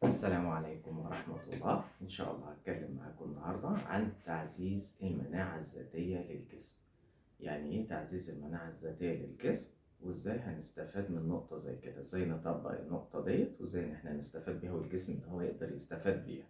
السلام عليكم ورحمة الله. إن شاء الله هتكلم معاكم النهاردة عن تعزيز المناعة الذاتية للجسم. يعني إيه تعزيز المناعة الذاتية للجسم؟ وإزاي هنستفاد من نقطة زي كده؟ إزاي نطبق النقطة ديت وإزاي إن إحنا نستفاد بيها والجسم إن هو يقدر يستفاد بيها.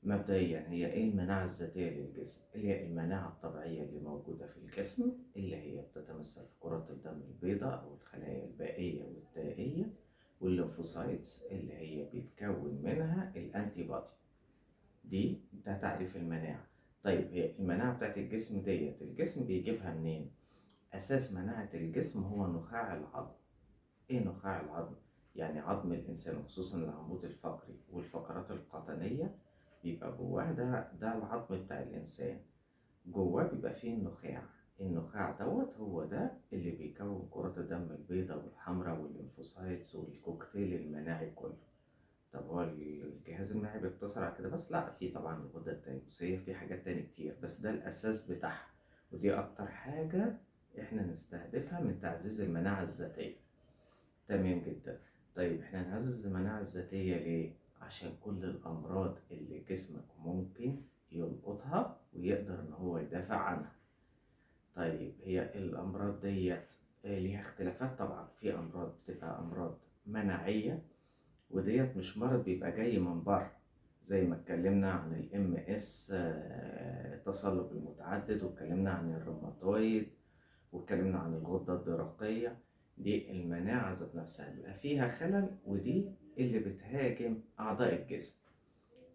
مبدئيا هي إيه المناعة الذاتية للجسم؟ اللي هي المناعة الطبيعية اللي موجودة في الجسم، اللي هي بتتمثل في كرات الدم البيضاء أو الخلايا البائية والتائية والليمفوسايتس اللي هي بيتكون منها الأنتي بودي. ده تعريف المناعة. طيب هي المناعة بتاعت الجسم ديت الجسم بيجيبها منين؟ أساس مناعة الجسم هو نخاع العظم. إيه نخاع العظم؟ يعني عظم الإنسان خصوصا العمود الفقري والفقرات القطنية بيبقى جواه ده العظم بتاع الإنسان. جواه بيبقى فيه النخاع دوت هو ده اللي بيكون كرات الدم البيضاء والحمراء والليمفوسايتس والكوكتيل المناعي كله. طب هو الجهاز المناعي بيقتصر على كده بس؟ لا، في طبعا الغدة التنفسية، في حاجات تاني كتير، بس ده الأساس بتاعها. ودي أكتر حاجة إحنا نستهدفها من تعزيز المناعة الذاتية. تمام جدا. طيب إحنا نعزز المناعة الذاتية ليه؟ عشان كل الأمراض اللي جسمك ممكن يلقطها ويقدر إن هو يدافع عنها. طيب هي الأمراض ديت ليها اختلافات طبعا. في أمراض بتبقى أمراض مناعية، وديت مش مرض بيبقى جاي من بره، زي ما اتكلمنا عن الام اس التصلب المتعدد، واتكلمنا عن الروماتويد، واتكلمنا عن الغدة الدرقية. دي المناعة ذات نفسها بيبقى فيها خلل، ودي اللي بتهاجم أعضاء الجسم.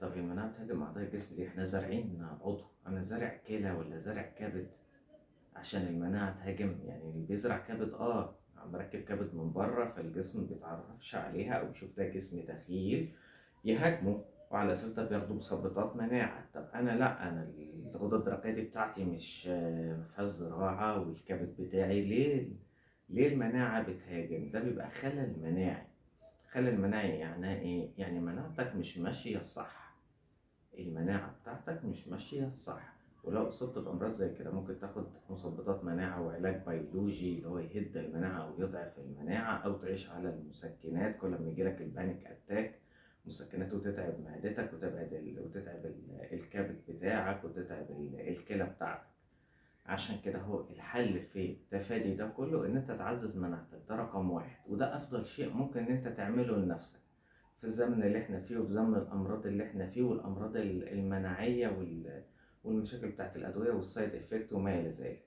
طب المناعة بتهاجم أعضاء الجسم ليه؟ احنا زارعين عضو، أنا زارع كلى ولا زارع كبد عشان المناعة تهاجم؟ يعني اللي بيزرع كبد مركب كبد من بره، فالجسم مبيتعرفش عليها أو يشوف ده جسم دخيل يهاجمه، وعلى أساس ده بياخدوا مثبطات مناعة. طب أنا لأ، أنا الغدة الدرقية دي بتاعتي مش مفيهاش زراعة، والكبد بتاعي ليه المناعة بتهاجم؟ ده بيبقى خلل مناعي. خلل مناعي يعني إيه؟ يعني مناعتك مش ماشية صح. المناعة بتاعتك مش ماشية صح. ولو أصبت بأمراض زي كده ممكن تاخد مثبطات مناعة وعلاج بيولوجي اللي هو يهد المناعة أو يضعف المناعة، أو تعيش على المسكنات كل ما يجيلك البانيك أتاك. مسكنات وتتعب معدتك وتتعب الكبد بتاعك وتتعب الكلى بتاعتك. عشان كده هو الحل في تفادي ده كله إن أنت تعزز مناعتك. ده رقم واحد، وده أفضل شيء ممكن إن أنت تعمله لنفسك في الزمن اللي احنا فيه، وفي زمن الأمراض اللي احنا فيه، والأمراض المناعية والمشاكل بتاعت الأدوية والسايد إفكت وما إلى ذلك.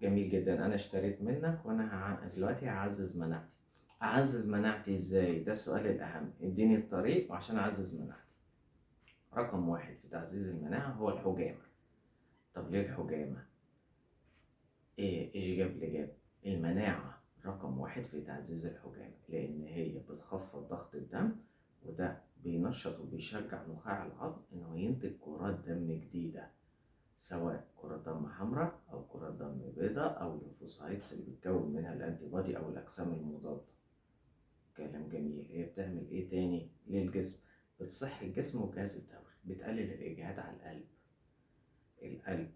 جميل جدا. أنا اشتريت منك وأنا دلوقتي هعزز مناعتي. أعزز مناعتي إزاي؟ ده السؤال الأهم. اديني الطريق وعشان أعزز مناعتي. رقم واحد في تعزيز المناعة هو الحجامة. طب ليه الحجامة؟ إيش جاب لي جاب؟ المناعة رقم واحد في تعزيز الحجامة، لأن هي بتخفض ضغط الدم، وده بينشط وبيشجع نخاع العظم إنه ينتج كرات دم جديدة، سواء كرات دم حمراء أو كرات دم بيضاء أو الليمفوسايتس اللي بتكون منها الأنتي بودي أو الأجسام المضادة. كلام جميل. هي بتعمل إيه تاني للجسم؟ بتصحي الجسم والجهاز الدوري، بتقلل الإجهاد على القلب.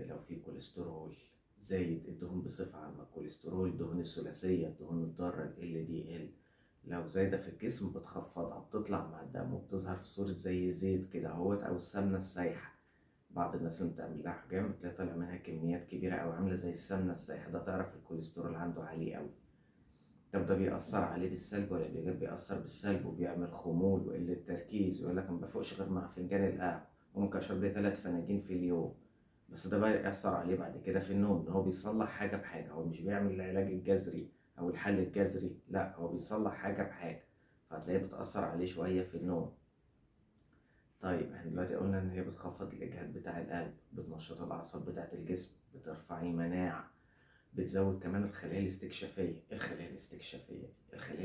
لو في كوليسترول زايد، الدهون بصفة عامة، الكوليسترول، الدهون الثلاثية، الدهون الضارة ال LDL، لو زايدة في الجسم بتخفضها، بتطلع مع الدم وبتظهر في صورة زي الزيت كده اهوت أو السمنة السايحة. بعض الناس اللي بتعمل لها حجام تلاقي طالع منها كميات كبيرة أو عاملة زي السمنة السايحة، ده تعرف الكوليسترول عنده عالي أوي. طب ده بيأثر عليه بالسلب ولا بالإيجاب؟ بيأثر بالسلب، وبيعمل خمول وقلة تركيز، ويقول لك ما بفوقش غير مع فنجان القهوة، وممكن أشرب لي 3 فناجين في اليوم. بس ده بقى يأثر عليه بعد كده في النوم، إن هو بيصلح حاجة بحاجة. هو مش بيعمل العلاج الجذري أو الحل الجذري، لا، هو بيصلح حاجة بحاجة، فهتلاقيه بتأثر عليه شوية في النوم. طيب احنا دلوقتي قلنا إن هي بتخفض الإجهاد بتاع القلب، بتنشط الأعصاب بتاعة الجسم، بترفع المناعة، بتزود كمان الخلايا الاستكشافية. الخلايا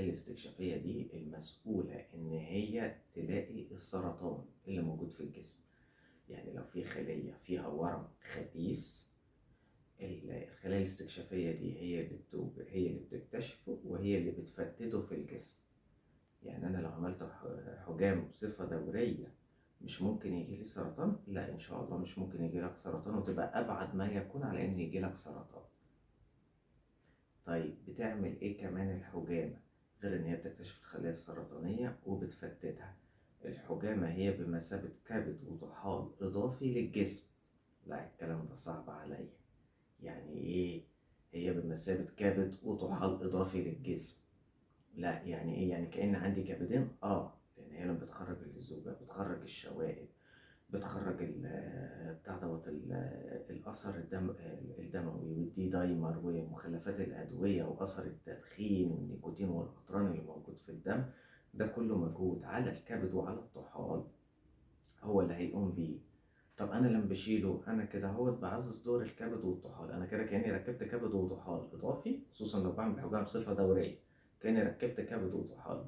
الاستكشافية دي المسؤولة إن هي تلاقي السرطان اللي موجود في الجسم. يعني لو في خلية فيها ورم خبيث، الخلايا الاستكشافية دي هي اللي بتكتشفه وهي اللي بتفتته في الجسم. يعني أنا لو عملت حجام بصفة دورية مش ممكن يجيلي سرطان؟ لا، إن شاء الله مش ممكن يجيلك سرطان، وتبقى أبعد ما يكون على إن يجيلك سرطان. طيب بتعمل ايه كمان الحجامة؟ غير إن هي بتكتشف الخلايا السرطانية وبتفتتها. الحجامة هي بمثابة كبد وطحال إضافي للجسم. لا الكلام ده صعب عليا. يعني إيه هي بمثابة كبد وطحال إضافي للجسم؟ لا يعني إيه؟ يعني كأن عندي كبدين؟ لأن هي لما بتخرج اللزوجة بتخرج الشوائب، بتخرج بتاع دوت الأثر الدموي والدي دايمر ومخلفات الأدوية وأثر التدخين والنيكوتين والأطران اللي موجود في الدم. ده كله مجهود على الكبد وعلى الطحال هو اللي هيقوم بيه. طب أنا لما بشيله أنا كده هو بعزز دور الكبد والطحال، أنا كده كأني ركبت كبد وطحال إضافي، خصوصا لو بعمل حجام بصفة دورية. كأني ركبت كبد وطحال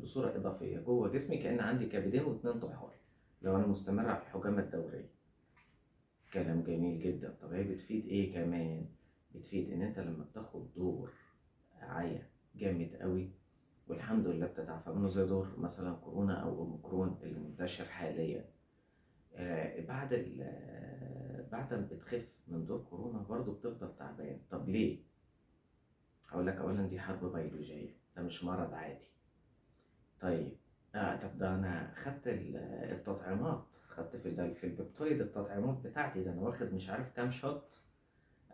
بصورة إضافية جوه جسمي، كأن عندي كبدين واتنين طحال لو أنا مستمر على الحجامة الدورية. كلام جميل جدا. طب هي بتفيد إيه كمان؟ بتفيد إن أنت لما بتاخد دور عيا جامد قوي والحمد لله بتتعافى منه، زي دور مثلا كورونا أو أوميكرون اللي منتشر حاليا. بعد ما بتخف من دور كورونا برضو بتفضل تعبان. طب ليه؟ هقول لك أولا دي حرب بيولوجية، ده مش مرض عادي. طيب طب ده أنا خدت التطعيمات، خدت في البيبتويد التطعيمات بتاعتي، ده أنا واخد مش عارف كام شوت.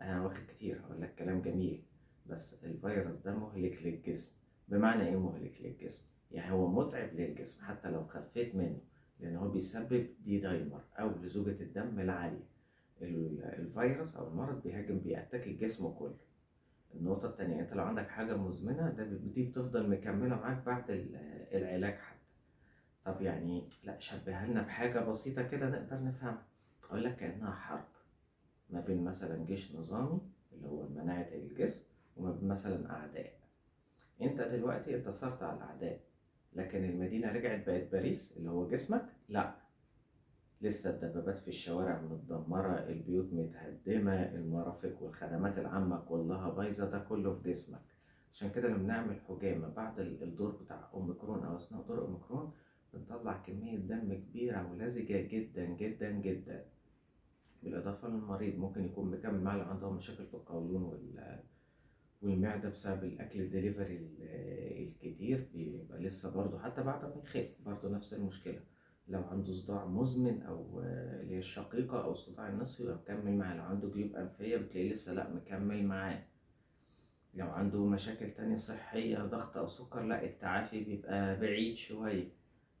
أنا واخد كتير. هقول لك كلام جميل، بس الفيروس ده مهلك للجسم. بمعنى إيه مهلك للجسم؟ يعني هو متعب للجسم حتى لو خفيت منه، لأن هو بيسبب دي دايمر أو لزوجة الدم العالية. الفيروس أو المرض بيأتاك الجسم كله. النقطة التانية، أنت لو عندك حاجة مزمنة دي بتفضل مكملة معاك بعد العلاج حتى. طب يعني لا شبهها لنا بحاجة بسيطة كده نقدر نفهمها. أقول لك كأنها حرب ما بين مثلا جيش نظامي اللي هو مناعة الجسم، وما بين مثلا أعداء. أنت دلوقتي انتصرت على الأعداء، لكن المدينة رجعت بقت باريس اللي هو جسمك؟ لا، لسه الدبابات في الشوارع متدمرة، البيوت متهدمة، المرافق والخدمات العامة كلها بايظة، ده كله في جسمك. عشان كده لما نعمل حجامة بعد الدور بتاع أوميكرون أو أثناء دور أوميكرون بنطلع كمية دم كبيرة ولزجة جدا جدا جدا. بالإضافة للمريض ممكن يكون مكمل معاه لو عندهم مشاكل في القولون والمعدة بسبب الأكل الدليفري الكتير، بيبقى لسه برضه حتى بعد ما يخف برضه نفس المشكلة. لو عنده صداع مزمن أو اللي هي الشقيقة أو الصداع النصفي يبقى مكمل معاه. لو عنده جيوب أنفية بتلاقيه لسه لأ مكمل معاه. لو عنده مشاكل تانية صحية ضغط أو سكر لأ التعافي بيبقى بعيد شوية.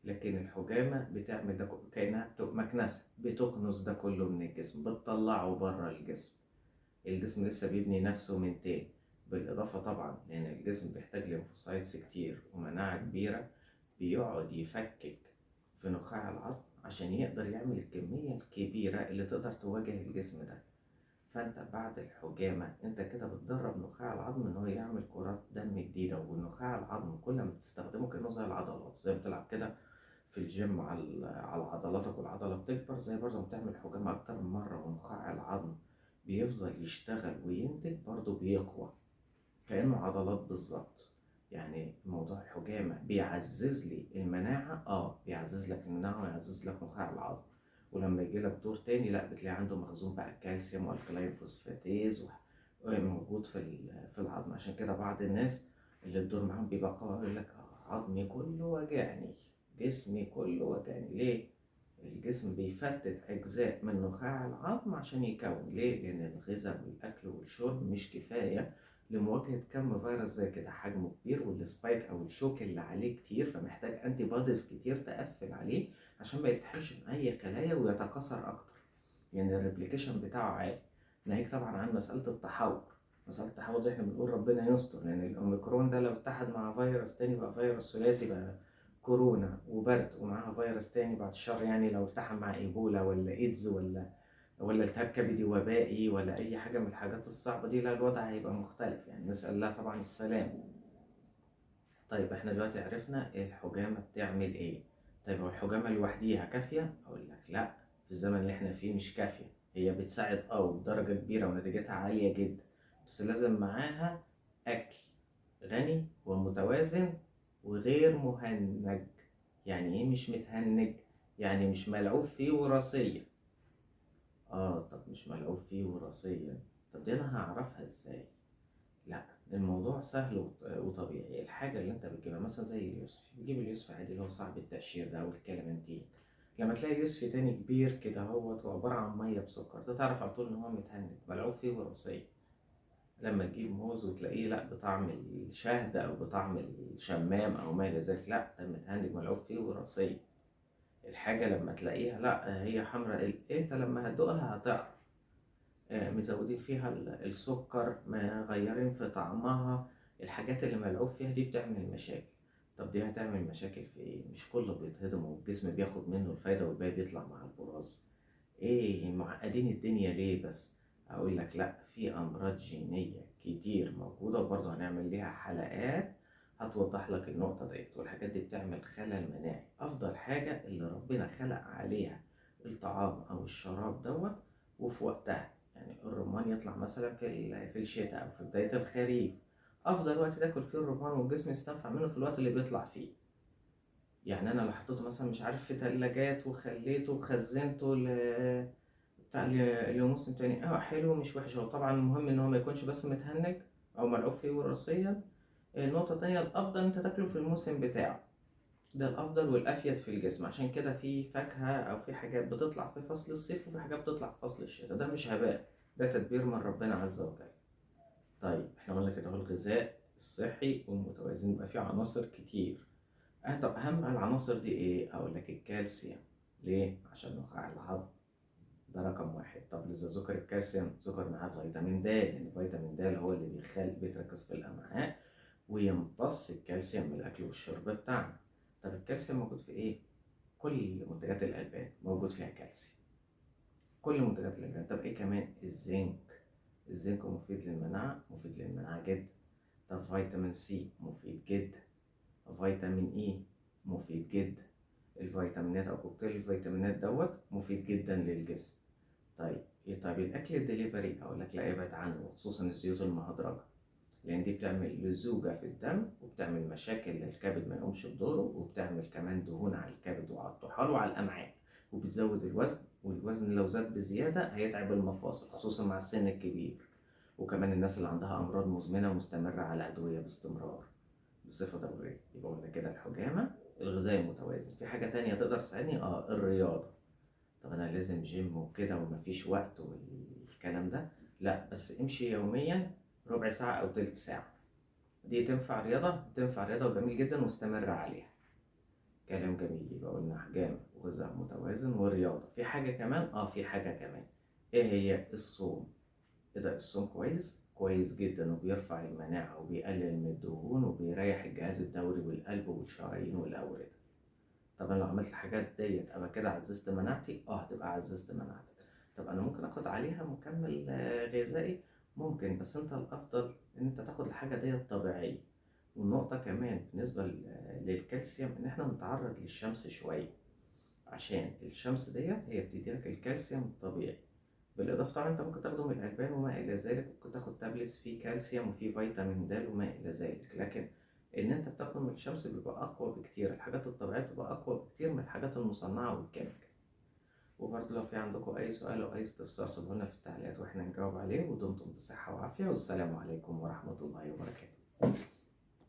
لكن الحجامة بتعمل ده كأنها مكنسة بتكنس ده كله من الجسم، بتطلعه بره الجسم. الجسم لسه بيبني نفسه من تاني. بالإضافة طبعا لأن الجسم بيحتاج ليمفوسايتس كتير ومناعة كبيرة، بيقعد يفكك في نخاع العظم عشان يقدر يعمل الكمية الكبيرة اللي تقدر تواجه الجسم ده. فأنت بعد الحجامة أنت كده بتدرب نخاع العظم إن هو يعمل كرات دم جديدة. والنخاع العظم كل ما بتستخدمه كأنه زي العضلات، زي ما بتلعب كده في الجيم على عضلاتك والعضلة بتكبر، زي برضه ما بتعمل حجامة أكتر من مرة ونخاع العظم بيفضل يشتغل وينتج برضه بيقوى كأنه عضلات بالظبط. يعني موضوع الحجامة بيعزز لي المناعة، بيعزز لك المناعة ويعزز لك نخاع العظم. ولما يجي لك دور تاني لا بتلاقي عنده مخزون بقى الكالسيوم والكلاين فوسفاتيز موجود في العظم. عشان كده بعض الناس اللي الدور معاهم بيبقى قوي يقول لك عظمي كله وجعني، جسمي كله وجعني. ليه؟ الجسم بيفتت أجزاء من نخاع العظم عشان يكون. ليه؟ لأن الغذاء والأكل والشرب مش كفاية لمواجهة كم فيروس زي كده حجمه كبير، والسبايك أو الشوك اللي عليه كتير، فمحتاج أنتي بوديز كتير تقفل عليه عشان ما يلتحمش بأي خلايا ويتكاثر أكتر. يعني الريبليكيشن بتاعه عالي، ناهيك طبعا عن مسألة التحور. مسألة التحور دي احنا بنقول ربنا يستر، لأن الأوميكرون ده لو اتحد مع فيروس تاني بقى فيروس ثلاثي بقى كورونا وبرد ومعاها فيروس تاني بعد الشر. يعني لو التحم مع ايبولا ولا ايدز ولا التهاب كبدي وبائي ولا اي حاجه من الحاجات الصعبه دي، لا الوضع هيبقى مختلف. يعني نسال الله طبعا السلام. طيب احنا دلوقتي عرفنا الحجامه بتعمل ايه. طيب هو الحجامه لوحديها كافيه؟ اقول لك لا، في الزمن اللي احنا فيه مش كافيه. هي بتساعد بدرجه كبيره ونتيجتها عاليه جدا، بس لازم معاها اكل غني ومتوازن وغير مهنج. يعني ايه مش متهنج؟ يعني مش ملعوب فيه وراثيا. طب مش ملعوب فيه وراثيا، طب دي انا هعرفها ازاي؟ لا، الموضوع سهل وطبيعي. الحاجة اللي انت بتجيبها مثلا زي اليوسفي، بتجيب اليوسفي عادي اللي هو صعب التقشير ده او الكلامنتين. لما تلاقي اليوسفي تاني كبير كده هو عبارة عن مية بسكر، ده تعرف على طول ان هو متهنج ملعوب فيه وراثية. لما تجيب موز وتلاقيه لا بطعم الشهد او بطعم الشمام او ما الى ذلك، لا ده متهنج ملعوب فيه وراثية. الحاجة لما تلاقيها لا هي حمراء، انت لما هتدوقها هتعرف. مزودين فيها السكر، مغيرين في طعمها. الحاجات اللي ملعوب فيها دي بتعمل مشاكل. طب دي هتعمل مشاكل في ايه؟ مش كله بيتهضم والجسم بياخد منه الفايدة والباقي بيطلع مع البراز. ايه معقدين الدنيا ليه بس؟ اقول لك لا، في امراض جينية كتير موجودة وبرضه هنعمل ليها حلقات هتوضح لك النقطة ديت. والحاجات دي بتعمل خلل مناعي. افضل حاجة اللي ربنا خلق عليها الطعام او الشراب دوت وفي وقتها. يعني الرمان يطلع مثلا في الشتاء او في بداية الخريف، افضل وقت تاكل فيه الرمان والجسم يستنفع منه في الوقت اللي بيطلع فيه. يعني انا لو حطيته مثلا مش عارف في تلاجات وخليته وخزنته بتاع لموسم تاني، حلو مش وحش. هو طبعا المهم ان هو ما يكونش بس متهنج او ملعوب فيه وراثيا. النقطة التانية الافضل انت تاكله في الموسم بتاعه، ده الافضل والافيد في الجسم. عشان كده في فاكهة او في حاجات بتطلع في فصل الصيف وفي حاجات بتطلع في فصل الشتاء، ده مش هباء، ده تدبير من ربنا عز وجل. طيب احنا قلنا كده هو الغذاء الصحي والمتوازن يبقى فيه عناصر كتير. طب اهم العناصر دي ايه؟ اقول لك الكالسيوم. ليه؟ عشان نخاع العظم، ده رقم واحد. طب لذا ذكر الكالسيوم ذكر معاه فيتامين د، لان فيتامين د هو اللي بيتركز في الامعاء ويمتص الكالسيوم من الاكل والشرب بتاعنا. طب الكالسيوم موجود في ايه؟ كل منتجات الالبان موجود فيها كالسيوم، كل منتجات الالبان. طب ايه كمان؟ الزنك. الزنك مفيد للمناعه، مفيد للمناعه جدا. طب فيتامين سي مفيد جدا. فيتامين اي مفيد جدا. الفيتامينات او كوكتيل الفيتامينات دوت مفيد جدا للجسم. طيب ايه؟ طيب الاكل الدليفري اقول لك لا ابعد عنه، وخصوصا الزيوت المهدرجه، لان دي بتعمل لزوجه في الدم وبتعمل مشاكل للكبد ما يقومش بدوره، وبتعمل كمان دهون على الكبد وعلى الطحال وعلى الامعاء، وبتزود الوزن. والوزن لو زاد بزياده هيتعب المفاصل خصوصا مع السن الكبير. وكمان الناس اللي عندها امراض مزمنه ومستمره على ادويه باستمرار بصفه دوريه. يبقى قلنا كده الحجامه، الغذاء المتوازن. في حاجه تانية تقدر تساعدني؟ الرياضه. طب انا لازم جيم وكده ومفيش وقت والكلام ده؟ لا، بس امشي يوميا ربع ساعة او تلت ساعة. دي تنفع رياضة؟ تنفع رياضة وجميل جدا واستمر عليها. كلام جميل. يبقى قلنا حجامة وغذاء متوازن ورياضة. في حاجة كمان؟ في حاجة كمان. ايه هي؟ الصوم. ايه ده؟ الصوم كويس كويس جدا وبيرفع المناعة وبيقلل من الدهون وبيريح الجهاز الدوري والقلب والشرايين والأوردة. طب انا لو عملت الحاجات ديت ابقى كده عززت مناعتي؟ هتبقى عززت مناعتك. طب انا ممكن اخد عليها مكمل غذائي؟ ممكن، بس انت الافضل ان انت تاخد الحاجه ديت طبيعيه. والنقطه كمان بالنسبه للكالسيوم ان احنا نتعرض للشمس شويه، عشان الشمس ديت هي بتديلك الكالسيوم الطبيعي. بالاضافه طبعا انت ممكن تاخده من الالبان وما الى ذلك، ممكن تاخد تابلتس فيه كالسيوم وفيه فيتامين د وما الى ذلك، لكن ان انت بتاخده من الشمس بيبقى اقوى بكتير. الحاجات الطبيعيه بتبقى اقوى بكتير من الحاجات المصنعه والكيميكال. وبرضه لو في عندكم اي سؤال او اي استفسار سيبوه لنا في التعليقات واحنا نجاوب عليه. ودمتم بصحه وعافيه، والسلام عليكم ورحمه الله وبركاته.